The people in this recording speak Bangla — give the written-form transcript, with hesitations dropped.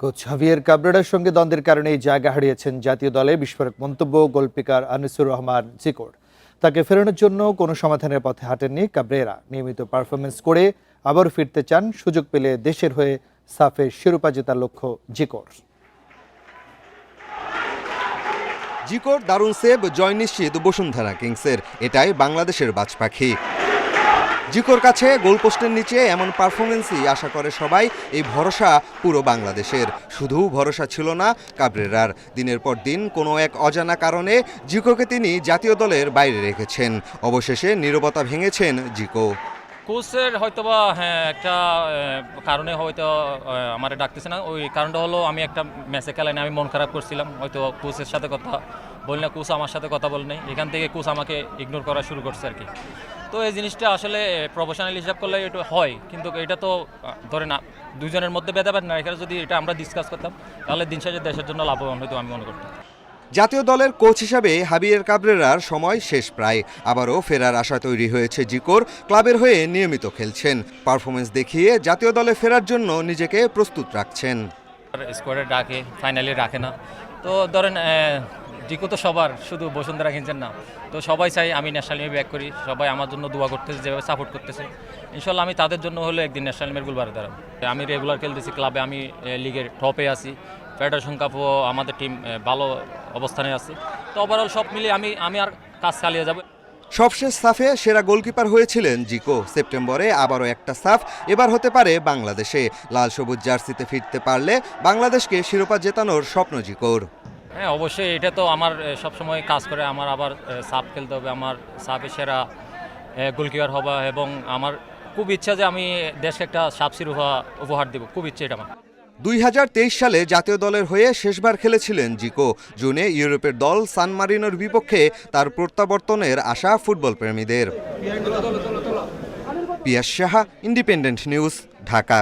কোচ হাভিয়ের কাবরেরার সঙ্গে দ্বন্দ্বের কারণে জায়গা হারিয়েছেন জাতীয় দলে বিস্ফোরক মন্তব্য গোলকিপার আনিসুর রহমান জিকোর। তাকে ফেরানোর জন্য কোনো সমাধানের পথে হাঁটেননি কাবরেরা। নিয়মিত পারফরমেন্স করে আবার ফিরতে চান, সুযোগ পেলে দেশের হয়ে সাফে শিরোপা জেতার লক্ষ্য জিকোর। জিকোর দারুণ সেভ, জয় নিশ্চিত বসুন্ধরা কিংসের। এটাই বাংলাদেশের বাজ পাখি। জিকোর কাছে গোলপোস্টের নিচে এমন পারফরমেন্সই আশা করে সবাই। এই ভরসা পুরো বাংলাদেশের। শুধু ভরসা ছিল না কাবরেরার। দিনের পর দিন কোনো এক অজানা কারণে জিকোকে তিনি জাতীয় দলের বাইরে রেখেছেন। অবশেষে নীরবতা ভেঙেছেন জিকো। কোচের হয়তোবা একটা কারণে হয়তো আমার ডাকতেছে না। ওই কারণটা হলো আমি একটা ম্যাচে খেলাই না, আমি মন খারাপ করছিলাম। হয়তো কোচের সাথে কথা বলি না, কোচ আমার সাথে কথা বলে নেই। এখান থেকে কোচ আমাকে ইগনোর করা শুরু করছে আর কি। তো এই জিনিসটা আসলে প্রফেশনাল হিসাব করলে এটা হয়, কিন্তু এটা তো ধরে না দুজনের মধ্যে ভেদাভেদ না। এখানে যদি এটা আমরা ডিসকাস করতাম তাহলে দিন শেষে দেশের জন্য লাভবান হয়তো আমি মনে করতাম। জাতীয় দলের কোচ হিসাবে হাভিয়ের কাবরেরার সময় শেষ প্রায়। আবারও ফেরার আশা তৈরি হয়েছে জিকোর। ক্লাবের হয়ে নিয়মিত খেলছেন। পারফরমেন্স দেখিয়ে জাতীয় দলে ফেরার জন্য নিজেকে প্রস্তুত রাখছেন। স্কোয়াডে ডাকে, ফাইনালি রাখে না। তো ধরেন জিকো তো সবার, শুধু বসুন্ধরা কিনছেন না। তো সবাই চাই আমি ন্যাশনাল টিমে ব্যাক করি। সবাই আমার জন্য দোয়া করতেছে, যেভাবে সাপোর্ট করতেছে। ইনশাল্লাহ আমি তাদের জন্য হলে একদিন ন্যাশনাল টিমের গোলবারে দাঁড়াবো। আমি রেগুলার খেলতেছি ক্লাবে, আমি লিগের টপে আছি। ফেডারেশন কাপও আমাদের টিম ভালো অবস্থানে আছে। তো ওভারঅল সব মিলিয়ে আমি আর কাজ চালিয়ে যাব। সবশেষ সাফে সেরা গোলকিপার হয়েছিলেন জিকো। সেপ্টেম্বরে আবারও একটা সাফ এবার হতে পারে বাংলাদেশে। লাল সবুজ জার্সিতে ফিরতে পারলে বাংলাদেশকে শিরোপা জেতানোর স্বপ্ন জিকোর। হ্যাঁ, অবশ্যই এটা তো আমার সবসময় কাজ করে। আমার আবার সাফ খেলতে হবে, আমার সাফে সেরা গোলকিপার হবা, এবং আমার খুব ইচ্ছা যে আমি দেশকে একটা সাফ শিরোপা উপহার দেব। খুব ইচ্ছে এটা আমার। 2023 সালে জাতীয় দলের হয়ে শেষবার খেলেছিলেন জিকো। জুনে ইউরোপের দল সান মারিনোর বিপক্ষে তার প্রত্যাবর্তনের আশা ফুটবল প্রেমীদের। পিয়াস সাহা, ইন্ডিপেন্ডেন্ট নিউজ, ঢাকা।